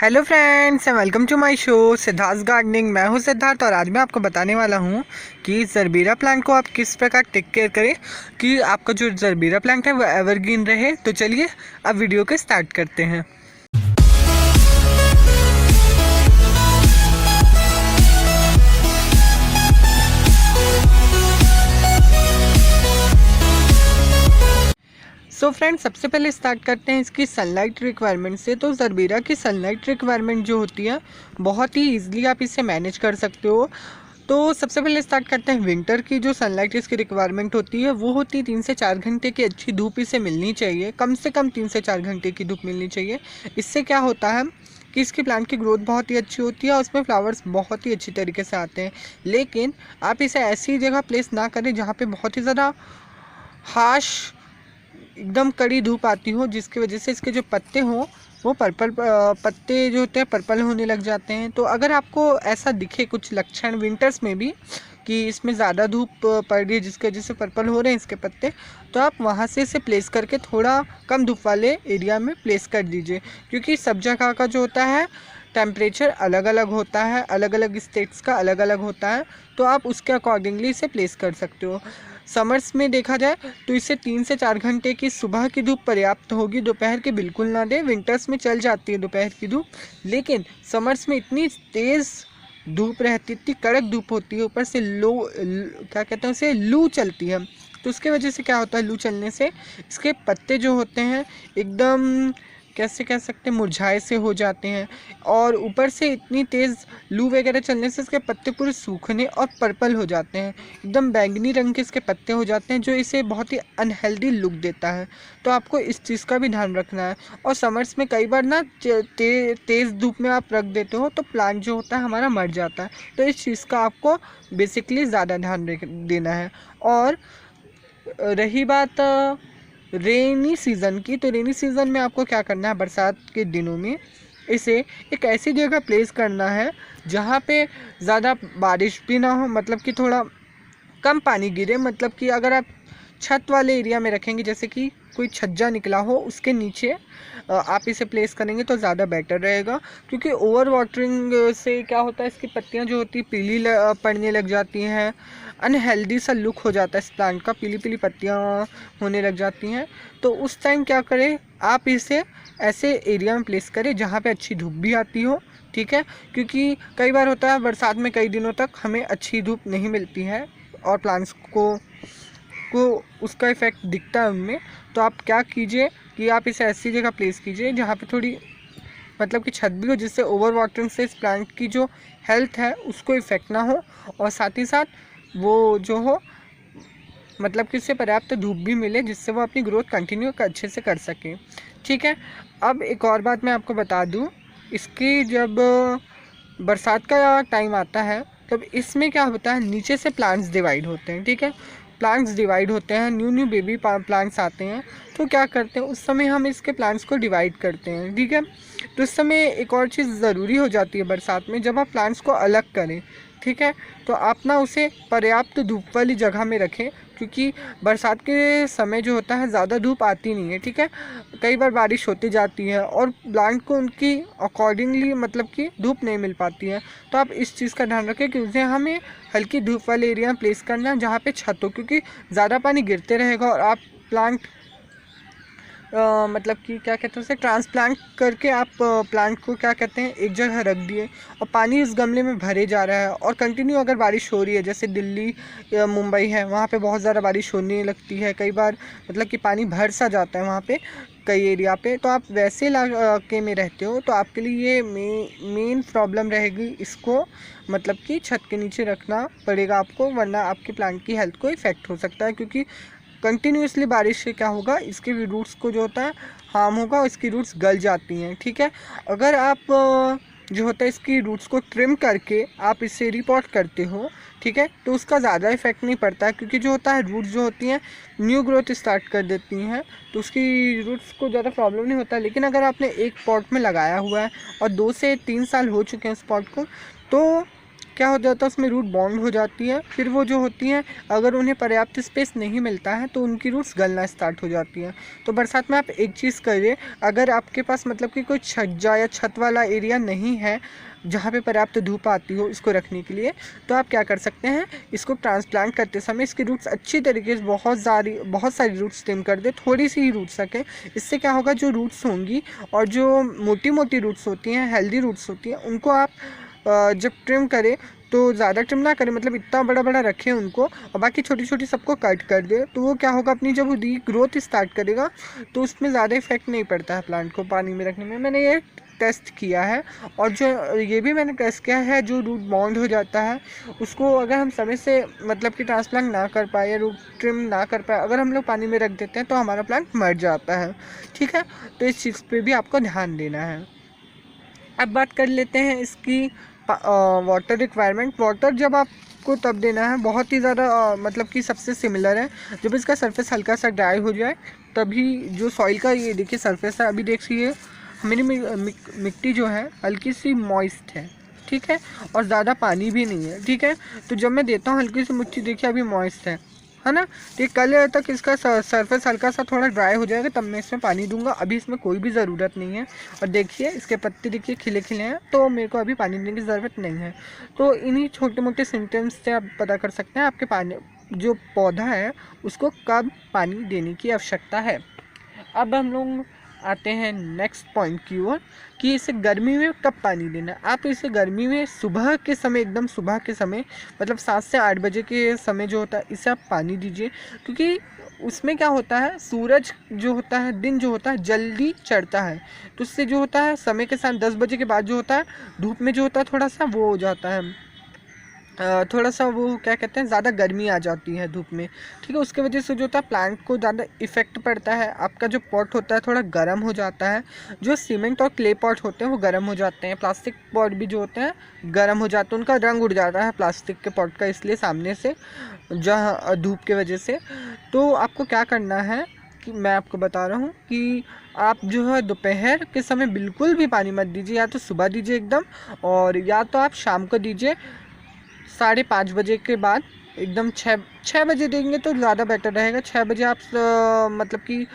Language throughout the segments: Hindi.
Hello friends and welcome to my show Siddharth gardening. मैं हूं सिद्धार्थ और आज मैं आपको बताने वाला हूं कि जरबीरा प्लांट को आप किस प्रकार टेक केयर करें कि आपका जो जरबीरा प्लांट है वो एवरग्रीन रहे। तो चलिए अब वीडियो को स्टार्ट करते हैं। सो फ्रेंड्स, सबसे पहले स्टार्ट करते हैं इसकी सनलाइट रिक्वायरमेंट से। तो जरबीरा की सनलाइट रिक्वायरमेंट जो होती है बहुत ही ईजिली आप इसे मैनेज कर सकते हो। तो सबसे पहले स्टार्ट करते हैं विंटर की जो सनलाइट इसकी रिक्वायरमेंट होती है वो होती है 3 से 4 घंटे की अच्छी धूप इसे मिलनी चाहिए। कम से कम 3 से 4 घंटे की धूप मिलनी चाहिए। इससे क्या होता है कि इसकी प्लांट की ग्रोथ बहुत ही अच्छी होती है और उसमें फ्लावर्स बहुत ही अच्छी तरीके से आते हैं। लेकिन आप इसे ऐसी जगह प्लेस ना करें जहाँ पे बहुत ही ज़्यादा हार्श एकदम कड़ी धूप आती हो, जिसकी वजह से इसके जो पत्ते हों वो पर्पल पत्ते जो होते हैं पर्पल होने लग जाते हैं। तो अगर आपको ऐसा दिखे कुछ लक्षण विंटर्स में भी कि इसमें ज़्यादा धूप पड़ रही है जिसकी वजह से पर्पल हो रहे हैं इसके पत्ते, तो आप वहाँ से इसे प्लेस करके थोड़ा कम धूप वाले एरिया में प्लेस कर दीजिए। क्योंकि सब जगह का जो होता है टेम्परेचर अलग अलग होता है, अलग अलग स्टेट्स का अलग अलग होता है, तो आप उसके अकॉर्डिंगली इसे प्लेस कर सकते हो। समर्स में देखा जाए तो इसे 3 से 4 घंटे की सुबह की धूप पर्याप्त होगी, दोपहर की बिल्कुल ना दें। विंटर्स में चल जाती है दोपहर की धूप, लेकिन समर्स में इतनी तेज़ धूप रहती, इतनी कड़क धूप होती है, ऊपर से क्या कहते हैं उसे लू चलती है। तो उसके वजह से क्या होता है, लू चलने से इसके पत्ते जो होते हैं एकदम कैसे कह सकते हैं मुरझाए से हो जाते हैं। और ऊपर से इतनी तेज़ लू वगैरह चलने से इसके पत्ते पूरे सूखने और पर्पल हो जाते हैं, एकदम बैंगनी रंग के इसके पत्ते हो जाते हैं, जो इसे बहुत ही अनहेल्दी लुक देता है। तो आपको इस चीज़ का भी ध्यान रखना है। और समर्स में कई बार ना तेज़ धूप में आप रख देते हो तो प्लांट जो होता है हमारा मर जाता है। तो इस चीज़ का आपको बेसिकली ज़्यादा ध्यान देना है। और रही बात रेनी सीज़न की, तो रेनी सीज़न में आपको क्या करना है, बरसात के दिनों में इसे एक ऐसी जगह प्लेस करना है जहाँ पे ज़्यादा बारिश भी ना हो, मतलब कि थोड़ा कम पानी गिरे। मतलब कि अगर आप छत वाले एरिया में रखेंगे, जैसे कि कोई छज्जा निकला हो उसके नीचे आप इसे प्लेस करेंगे तो ज़्यादा बेटर रहेगा। क्योंकि ओवर वाटरिंग से क्या होता है, इसकी पत्तियां जो होती है पीली पड़ने लग जाती हैं, अनहेल्दी सा लुक हो जाता है इस प्लांट का, पीली पीली पत्तियां होने लग जाती हैं। तो उस टाइम क्या करें, आप इसे ऐसे एरिया में प्लेस करें जहाँ पे अच्छी धूप भी आती हो, ठीक है। क्योंकि कई बार होता है बरसात में कई दिनों तक हमें अच्छी धूप नहीं मिलती है और प्लांट्स को उसका इफ़ेक्ट दिखता है उनमें। तो आप क्या कीजिए कि आप इसे ऐसी जगह प्लेस कीजिए जहाँ पे थोड़ी मतलब कि छत भी हो, जिससे ओवर वाटरिंग से इस प्लांट की जो हेल्थ है उसको इफ़ेक्ट ना हो, और साथ ही साथ वो जो हो मतलब कि उससे पर्याप्त धूप भी मिले जिससे वो अपनी ग्रोथ कंटिन्यू अच्छे से कर सके, ठीक है। अब एक और बात मैं आपको बता दूँ, इसकी जब बरसात का टाइम आता है तब इसमें क्या होता है, नीचे से प्लांट्स डिवाइड होते हैं, ठीक है। प्लांट्स डिवाइड होते हैं, न्यू बेबी प्लांट्स आते हैं। तो क्या करते हैं उस समय हम इसके प्लांट्स को डिवाइड करते हैं, ठीक है। तो उस समय एक और चीज़ ज़रूरी हो जाती है बरसात में, जब आप प्लांट्स को अलग करें, ठीक है, तो आप ना उसे पर्याप्त धूप वाली जगह में रखें। क्योंकि बरसात के समय जो होता है ज़्यादा धूप आती नहीं है, ठीक है। कई बार बारिश होती जाती है और प्लांट को उनकी अकॉर्डिंगली मतलब कि धूप नहीं मिल पाती है। तो आप इस चीज़ का ध्यान रखें कि उसे हमें हल्की धूप वाले एरिया में प्लेस करना है जहाँ पे छत हो, क्योंकि ज़्यादा पानी गिरते रहेगा और आप प्लांट मतलब कि क्या कहते हैं उसे ट्रांसप्लांट करके आप प्लांट को क्या कहते हैं एक जगह रख दिए और पानी इस गमले में भरे जा रहा है और कंटिन्यू अगर बारिश हो रही है, जैसे दिल्ली या मुंबई है वहाँ पे बहुत ज़्यादा बारिश होने लगती है कई बार, मतलब कि पानी भर सा जाता है वहाँ पे कई एरिया पे। तो आप वैसे इलाके में रहते हो तो आपके लिए ये मेन प्रॉब्लम रहेगी, इसको मतलब कि छत के नीचे रखना पड़ेगा आपको, वरना आपके प्लांट की हेल्थ को इफ़ेक्ट हो सकता है। क्योंकि कंटिन्यूसली बारिश से क्या होगा, इसके भी रूट्स को जो होता है हार्म होगा और इसकी रूट्स गल जाती हैं, ठीक है। अगर आप जो होता है इसकी रूट्स को ट्रिम करके आप इसे रिपॉट करते हो, ठीक है, तो उसका ज़्यादा इफेक्ट नहीं पड़ता है। क्योंकि जो होता है रूट्स जो होती हैं न्यू ग्रोथ स्टार्ट कर देती हैं, तो उसकी रूट्स को ज़्यादा प्रॉब्लम नहीं होता। लेकिन अगर आपने एक पॉट में लगाया हुआ है और 2 से 3 साल हो चुके हैं उस पॉट को, तो क्या हो जाता है, उसमें रूट बॉन्ड हो जाती है। फिर वो जो होती हैं, अगर उन्हें पर्याप्त स्पेस नहीं मिलता है तो उनकी रूट्स गलना स्टार्ट हो जाती हैं। तो बरसात में आप एक चीज़ करिए, अगर आपके पास मतलब कि कोई छज्जा या छत वाला एरिया नहीं है जहाँ पे पर्याप्त धूप आती हो इसको रखने के लिए, तो आप क्या कर सकते हैं, इसको ट्रांसप्लांट करते समय इसकी रूट्स अच्छी तरीके से बहुत सारी रूट्स ट्रिम कर दे, थोड़ी सी ही रूट्स रखें। इससे क्या होगा, जो रूट्स होंगी और जो मोटी मोटी रूट्स होती हैं, हेल्दी रूट्स होती हैं, उनको आप जब ट्रिम करें तो ज़्यादा ट्रिम ना करें, मतलब इतना बड़ा बड़ा रखें उनको, और बाकी छोटी छोटी सबको कट कर दे। तो वो क्या होगा, अपनी जब वो रीग्रोथ स्टार्ट करेगा तो उसमें ज़्यादा इफेक्ट नहीं पड़ता है प्लांट को पानी में रखने में। मैंने ये टेस्ट किया है, और जो ये भी मैंने टेस्ट किया है, जो रूट बाउंड हो जाता है उसको अगर हम समय से मतलब कि ट्रांसप्लांट ना कर पाए या रूट ट्रिम ना कर पाए, अगर हम लोग पानी में रख देते हैं तो हमारा प्लांट मर जाता है। ठीक है, तो इस चीज़ पे भी आपको ध्यान देना है। अब बात कर लेते हैं इसकी वाटर रिक्वायरमेंट। वाटर जब आपको तब देना है, बहुत ही ज़्यादा मतलब कि सबसे सिमिलर है, जब इसका सरफेस हल्का सा ड्राई हो जाए तभी। जो सॉइल का ये देखिए सरफेस है, अभी देखिए मेरी मिट्टी जो है हल्की सी मॉइस्ट है, ठीक है, और ज़्यादा पानी भी नहीं है। ठीक है, तो जब मैं देता हूँ हल्की सी मिट्टी, देखिए अभी मॉइस्ट है ना, तो कल तक इसका सरफेस हल्का सा थोड़ा ड्राई हो जाएगा तब मैं इसमें पानी दूंगा। अभी इसमें कोई भी ज़रूरत नहीं है, और देखिए इसके पत्ते देखिए खिले खिले हैं, तो मेरे को अभी पानी देने की ज़रूरत नहीं है। तो इन्हीं छोटे मोटे सिम्टम्स से आप पता कर सकते हैं आपके पानी जो पौधा है उसको कब पानी देने की आवश्यकता है। अब हम लोग आते हैं नेक्स्ट पॉइंट की ओर कि इसे गर्मी में कब पानी देना है। आप इसे गर्मी में सुबह के समय, एकदम सुबह के समय, मतलब 7 से 8 बजे के समय जो होता है इसे आप पानी दीजिए, क्योंकि उसमें क्या होता है, सूरज जो होता है, दिन जो होता है जल्दी चढ़ता है, तो उससे जो होता है समय के साथ 10 बजे के बाद जो होता है धूप में जो होता है थोड़ा सा वो हो जाता है, थोड़ा सा वो क्या कहते हैं, ज़्यादा गर्मी आ जाती है धूप में। ठीक है, उसके वजह से जो होता है प्लांट को ज़्यादा इफेक्ट पड़ता है। आपका जो पॉट होता है थोड़ा गर्म हो जाता है, जो सीमेंट और क्ले पॉट होते हैं वो गर्म हो जाते हैं, प्लास्टिक पॉट भी जो होते हैं गर्म हो जाते हैं, उनका रंग उड़ जाता है प्लास्टिक के पॉट का, इसलिए सामने से जहाँ धूप के वजह से। तो आपको क्या करना है कि मैं आपको बता रहा हूँ कि आप जो है दोपहर के समय बिल्कुल भी पानी मत दीजिए, या तो सुबह दीजिए एकदम, और या तो आप शाम को दीजिए 5:30 बजे के बाद, एकदम 6 बजे देंगे तो ज़्यादा बेटर रहेगा। 6 बजे आप मतलब कि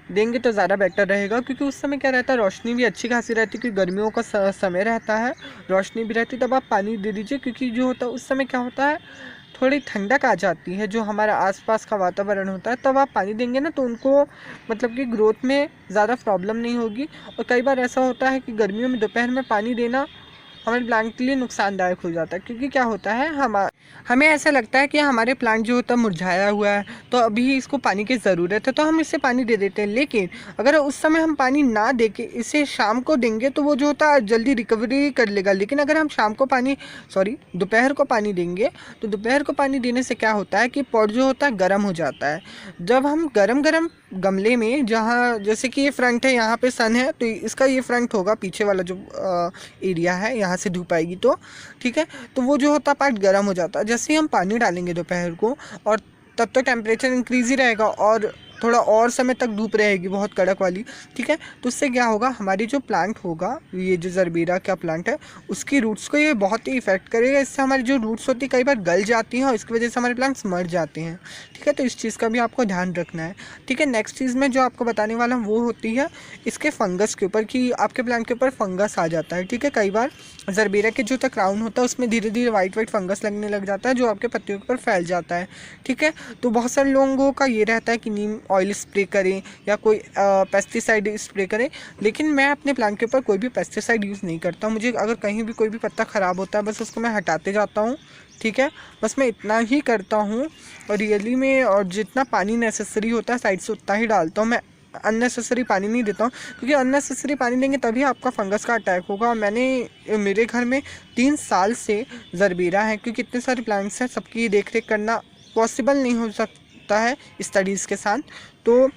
देंगे तो ज़्यादा बेटर रहेगा, क्योंकि उस समय क्या रहता है, रोशनी भी अच्छी खासी रहती है, क्योंकि गर्मियों का समय रहता है, रोशनी भी रहती है, तब आप पानी दे दीजिए। क्योंकि जो होता है उस समय क्या होता है, थोड़ी ठंडक आ जाती है, जो हमारा आसपास का वातावरण होता है, तब आप पानी देंगे ना तो उनको मतलब कि ग्रोथ में ज़्यादा प्रॉब्लम नहीं होगी। और कई बार ऐसा होता है कि गर्मियों में दोपहर में पानी देना हमारे प्लांट के लिए नुकसानदायक हो जाता है, क्योंकि क्या होता है, हमें ऐसा लगता है कि हमारे प्लांट जो होता है मुरझाया हुआ है, तो अभी इसको पानी की ज़रूरत है, तो हम इसे पानी दे देते हैं। लेकिन अगर उस समय हम पानी ना दे के इसे शाम को देंगे तो वो जो होता है जल्दी रिकवरी कर लेगा। लेकिन अगर हम दोपहर को पानी देंगे, तो दोपहर को पानी देने से क्या होता है कि पॉट जो होता है गर्म हो जाता है। जब हम गरम गमले में, जहाँ जैसे कि ये फ्रंट है, यहाँ पे सन है, तो इसका ये फ्रंट होगा, पीछे वाला जो एरिया है, यहाँ से धूप आएगी तो ठीक है, तो वो जो होता है पार्ट गर्म हो जाता है। जैसे ही हम पानी डालेंगे दोपहर को, और तब तक टेम्परेचर इंक्रीज ही रहेगा और थोड़ा और समय तक धूप रहेगी बहुत कड़क वाली। ठीक है, तो उससे क्या होगा, हमारी जो प्लांट होगा, ये जो जरबेरा का प्लांट है, उसकी रूट्स को ये बहुत ही इफेक्ट करेगा। इससे हमारी जो रूट्स होती है कई बार गल जाती हैं और इसकी वजह से हमारे प्लांट्स मर जाते हैं। ठीक है, तो इस चीज़ का भी आपको ध्यान रखना है। ठीक है, नेक्स्ट चीज़ में जो आपको बताने वाला हूँ वो होती है इसके फंगस के ऊपर, कि आपके प्लांट के ऊपर फंगस आ जाता है। ठीक है, कई बार जरबेरा के जो क्राउन होता है उसमें धीरे धीरे वाइट फंगस लगने लग जाता है, जो आपके पत्तियों के ऊपर फैल जाता है। ठीक है, तो बहुत सारे लोगों का ये रहता है कि नीम ऑयल स्प्रे करें या कोई पेस्टिसाइड स्प्रे करें, लेकिन मैं अपने प्लांट के ऊपर कोई भी पेस्टिसाइड यूज़ नहीं करता हूँ। मुझे अगर कहीं भी कोई भी पत्ता ख़राब होता है बस उसको मैं हटाते जाता हूँ। ठीक है, बस मैं इतना ही करता हूँ, और रियली में और जितना पानी नेसेसरी होता है साइड से उतना ही डालता हूँ। मैं अननेसेसरी पानी नहीं देता हूँ, क्योंकि अननेसेसरी पानी देंगे तभी आपका फंगस का अटैक होगा। मेरे घर में 3 साल से जरबेरा है, क्योंकि इतने सारे प्लांट्स हैं, सबकी देख रेख करना पॉसिबल नहीं हो सकता है स्टडीज़ के साथ। तो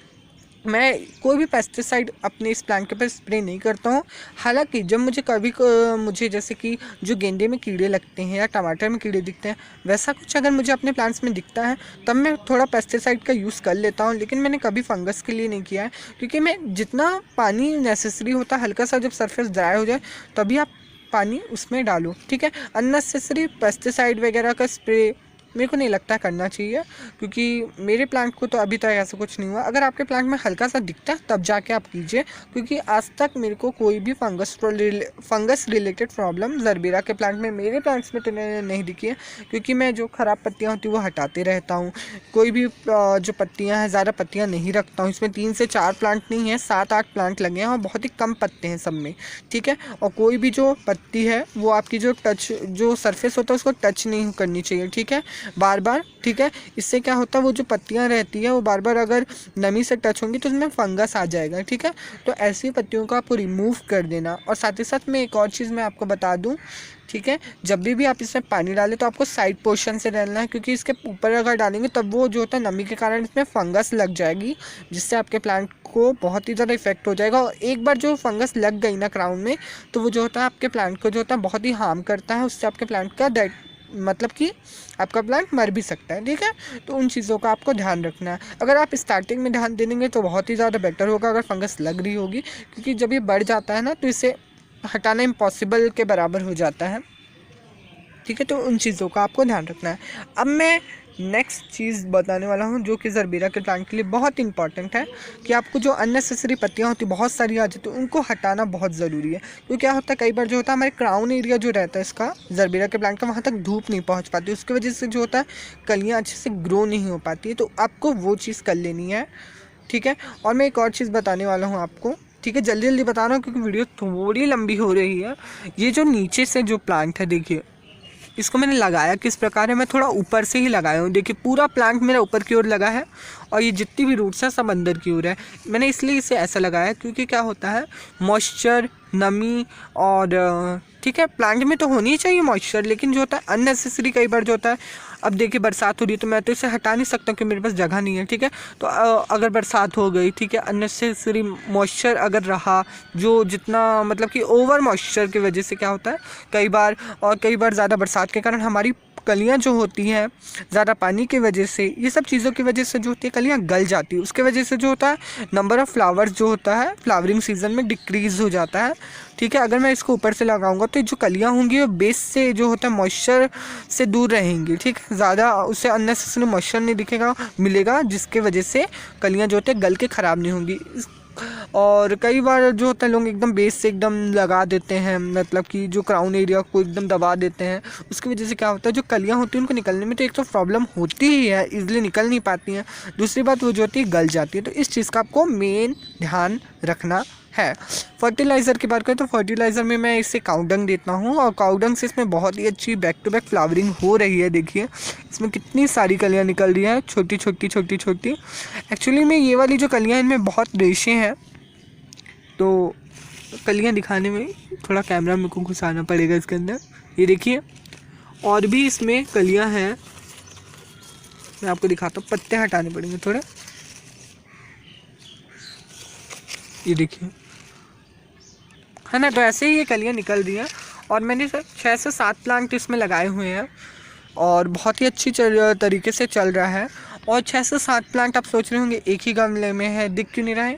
मैं कोई भी पेस्टिसाइड अपने इस प्लांट के ऊपर स्प्रे नहीं करता हूँ। हालांकि जब मुझे जैसे कि जो गेंदे में कीड़े लगते हैं या टमाटर में कीड़े दिखते हैं, वैसा कुछ अगर मुझे अपने प्लांट्स में दिखता है तब मैं थोड़ा पेस्टिसाइड का यूज़ कर लेता हूँ। लेकिन मैंने कभी फंगस के लिए नहीं किया है, क्योंकि मैं जितना पानी नेसेसरी होता है, हल्का सा जब सरफेस ड्राई हो जाए तभी आप पानी उसमें डालो, ठीक है। अननेसेसरी पेस्टिसाइड वगैरह का स्प्रे मेरे को नहीं लगता करना चाहिए, क्योंकि मेरे प्लांट को तो अभी तक ऐसा कुछ नहीं हुआ। अगर आपके प्लांट में हल्का सा दिखता है तब जाके आप कीजिए, क्योंकि आज तक मेरे को कोई भी फंगस रिलेटेड प्रॉब्लम जरबेरा के प्लांट में, मेरे प्लांट्स में तो नहीं दिखी है, क्योंकि मैं जो ख़राब पत्तियाँ होती हैं वो हटाते रहता हूँ। कोई भी जो पत्तियाँ हैं, ज़्यादा पत्तियाँ नहीं रखता हूँ। इसमें 3 से 4 प्लांट नहीं है, 7-8 प्लांट लगे हैं और बहुत ही कम पत्ते हैं सब में, ठीक है। और कोई भी जो पत्ती है वो आपकी जो सरफेस होता है उसको टच नहीं करनी चाहिए, ठीक है, बार बार, ठीक है। इससे क्या होता है, वो जो पत्तियां रहती है वो बार बार अगर नमी से टच होंगी तो उसमें फंगस आ जाएगा, ठीक है। तो ऐसी पत्तियों को आपको रिमूव कर देना। और साथ ही साथ में एक और चीज़ मैं आपको बता दूं, ठीक है, जब भी आप इसमें पानी डालें तो आपको साइड पोर्शन से डालना है, क्योंकि इसके ऊपर अगर डालेंगे तब वो जो होता है नमी के कारण इसमें फंगस लग जाएगी, जिससे आपके प्लांट को बहुत ही ज़्यादा इफेक्ट हो जाएगा। और एक बार जो फंगस लग गई ना क्राउन में, तो वो जो होता है आपके प्लांट को जो होता है बहुत ही हार्म करता है। उससे आपके प्लांट का मतलब कि आपका प्लांट मर भी सकता है, ठीक है। तो उन चीज़ों का आपको ध्यान रखना है। अगर आप स्टार्टिंग में ध्यान दे देंगे तो बहुत ही ज़्यादा बेटर होगा अगर फंगस लग रही होगी, क्योंकि जब ये बढ़ जाता है ना तो इसे हटाना इम्पॉसिबल के बराबर हो जाता है, ठीक है। तो उन चीज़ों का आपको ध्यान रखना है। अब मैं नेक्स्ट चीज़ बताने वाला हूँ जो कि जरबेरा के प्लांट के लिए बहुत इंपॉर्टेंट है, कि आपको जो अननेसेसरी पत्तियाँ होती बहुत सारी आ जाती है उनको हटाना बहुत ज़रूरी है। क्योंकि क्या होता है, कई बार जो होता है हमारे क्राउन एरिया जो रहता है इसका जरबेरा के प्लांट का, वहाँ तक धूप नहीं पहुँच पाती, उसकी वजह से जो होता है कलियाँ अच्छे से ग्रो नहीं हो पाती है। तो आपको वो चीज़ कर लेनी है, ठीक है। और मैं एक और चीज़ बताने वाला हूँ आपको, ठीक है, जल्दी जल्दी बता रहा हूँ क्योंकि वीडियो थोड़ी लंबी हो रही है। ये जो नीचे से जो प्लांट है, देखिए इसको मैंने लगाया किस प्रकार है, मैं थोड़ा ऊपर से ही लगाया हूँ। देखिए पूरा प्लांट मेरा ऊपर की ओर लगा है और ये जितनी भी रूट्स हैं सब अंदर की ओर है। मैंने इसलिए इसे ऐसा लगाया क्योंकि क्या होता है, मॉइस्चर, नमी और ठीक है, प्लांट में तो होनी ही चाहिए मॉइस्चर, लेकिन जो होता है अननेसेसरी कई बार जो होता है, अब देखिए बरसात हो रही है तो मैं तो इसे हटा नहीं सकता क्योंकि मेरे पास जगह नहीं है, ठीक है। तो अगर बरसात हो गई, ठीक है, अननेसेसरी मॉइस्चर अगर रहा, जो जितना मतलब कि ओवर मॉइस्चर की वजह से क्या होता है कई बार ज़्यादा बरसात के कारण हमारी कलियां जो होती हैं, ज़्यादा पानी की वजह से, ये सब चीज़ों की वजह से जो होती है कलियां गल जाती है। उसके वजह से जो होता है नंबर ऑफ़ फ्लावर्स जो होता है फ्लावरिंग सीजन में डिक्रीज़ हो जाता है, ठीक है। अगर मैं इसको ऊपर से लगाऊंगा तो जो कलियां होंगी वो बेस से जो होता है मॉइस्चर से दूर रहेंगी, ठीक है, ज़्यादा उससे अननेसेसरी मॉइस्चर नहीं मिलेगा, जिसके वजह से कलियां जो होते हैं गल के ख़राब नहीं होंगी। और कई बार जो होता है लोग एकदम बेस से एकदम लगा देते हैं, मतलब कि जो क्राउन एरिया को एकदम दबा देते हैं, उसकी वजह से क्या होता है जो कलियां होती हैं उनको निकलने में तो एक तो प्रॉब्लम होती ही है, इजीली निकल नहीं पाती हैं, दूसरी बात वो जो होती है गल जाती है। तो इस चीज़ का आपको मेन ध्यान रखना है। फर्टिलाइज़र की बात करें तो फर्टिलाइज़र में मैं इसे काउडंग देता हूँ और काउडंग से इसमें बहुत ही अच्छी बैक टू बैक फ्लावरिंग हो रही है। देखिए इसमें कितनी सारी कलियाँ निकल रही हैं, छोटी छोटी। एक्चुअली में ये वाली जो कलियाँ इनमें बहुत रेशे हैं, तो कलियाँ दिखाने में थोड़ा कैमरा मेरे को घुसाना पड़ेगा इसके अंदर। ये देखिए और भी इसमें कलियाँ हैं, मैं आपको दिखाता हूँ, पत्ते हटाने पड़ेंगे थोड़ा। ये देखिए है ना, तो ऐसे ही ये कलियाँ निकल रही हैं और मैंने 6 से 7 प्लांट इसमें लगाए हुए हैं और बहुत ही अच्छी तरीके से चल रहा है। और 6 से 7 प्लांट आप सोच रहे होंगे एक ही गमले में है, दिख क्यों नहीं रहा है,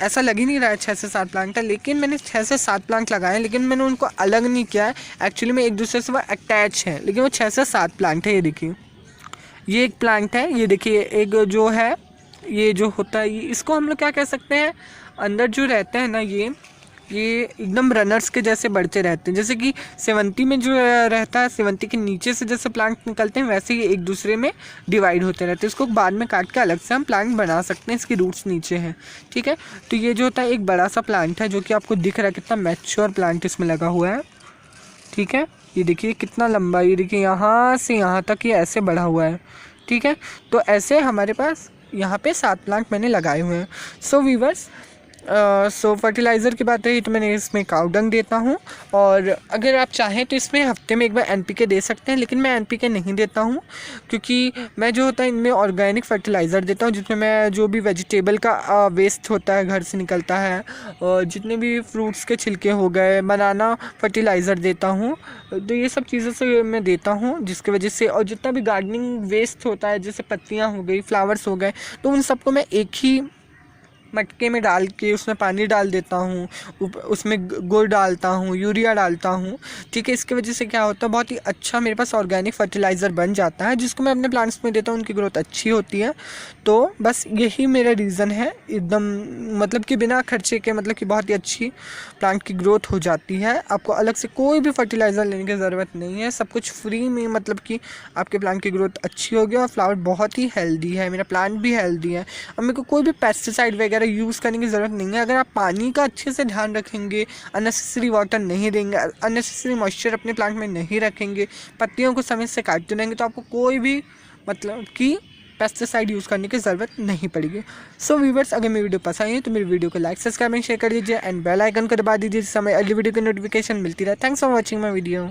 ऐसा लग ही नहीं रहा है 6 से 7 प्लांट है, लेकिन मैंने 6 से 7 प्लांट लगाए हैं, लेकिन मैंने उनको अलग नहीं किया है, एक्चुअली में एक दूसरे से वो अटैच है, लेकिन वो 6 से 7 प्लांट है। ये देखिए ये एक प्लांट है, ये देखिए एक जो है, ये जो होता है इसको हम लोग क्या कह सकते हैं, अंदर जो रहते हैं ना ये एकदम रनर्स के जैसे बढ़ते रहते हैं, जैसे कि सेवंती में जो रहता है, सेवंती के नीचे से जैसे प्लांट निकलते हैं वैसे ही एक दूसरे में डिवाइड होते रहते हैं। इसको बाद में काट के अलग से हम प्लांट बना सकते हैं, इसकी रूट्स नीचे हैं, ठीक है। तो ये जो होता है एक बड़ा सा प्लांट है जो कि आपको दिख रहा है, कितना मैच्योर प्लांट इसमें लगा हुआ है, ठीक है। ये देखिए कितना लंबा, ये देखिए यहाँ से यहाँ तक ये ऐसे बढ़ा हुआ है, ठीक है। तो ऐसे हमारे पास यहाँ पे 7 प्लांट मैंने लगाए हुए हैं। सो वीवर्स, फर्टिलाइज़र की बात रही तो मैंने इसमें काउडंग देता हूँ, और अगर आप चाहें तो इसमें हफ्ते में एक बार NPK दे सकते हैं, लेकिन मैं NPK नहीं देता हूँ क्योंकि मैं जो होता है इनमें ऑर्गेनिक फर्टिलाइज़र देता हूँ, जिसमें मैं जो भी वेजिटेबल का वेस्ट होता है घर से निकलता है, और जितने भी फ्रूट्स के छिलके हो गए, बनाना फर्टिलाइज़र देता हूँ, तो ये सब चीज़ों से मैं देता हूँ, जिसकी वजह से, और जितना भी गार्डनिंग वेस्ट होता है जैसे पत्तियाँ हो गई, फ्लावर्स हो गए, तो उन सबको मैं एक ही मटके में डाल के उसमें पानी डाल देता हूँ, उसमें गुड़ डालता हूँ, यूरिया डालता हूँ। ठीक है, इसकी वजह से क्या होता है, बहुत ही अच्छा मेरे पास ऑर्गेनिक फर्टिलाइज़र बन जाता है, जिसको मैं अपने प्लांट्स में देता हूँ, उनकी ग्रोथ अच्छी होती है। तो बस यही मेरा रीज़न है, एकदम मतलब कि बिना खर्चे के, मतलब कि बहुत ही अच्छी प्लांट की ग्रोथ हो जाती है। आपको अलग से कोई भी फर्टिलाइज़र लेने की ज़रूरत नहीं है, सब कुछ फ्री में, मतलब कि आपके प्लांट की ग्रोथ अच्छी होगी और फ्लावर बहुत ही हेल्दी है, मेरा प्लांट भी हेल्दी है। और मेरे को कोई भी पेस्टिसाइड वगैरह यूज़ करने की ज़रूरत नहीं है। अगर आप पानी का अच्छे से ध्यान रखेंगे, अननेसेसरी वाटर नहीं देंगे, अननेसेसरी मॉइस्चर अपने प्लांट में नहीं रखेंगे, पत्तियों को समय से काटते रहेंगे, तो आपको कोई भी मतलब कि पेस्टिसाइड यूज़ करने की ज़रूरत नहीं पड़ेगी। सो व्यूअर्स, अगर मेरी वीडियो पसंद आई तो मेरी वीडियो को लाइक, सब्सक्राइब एंड शेयर कर दीजिए एंड बेल आइकन को दबा दीजिए, जिस समय अगली वीडियो की नोटिफिकेशन मिलती रहे। Thanks for watching my video.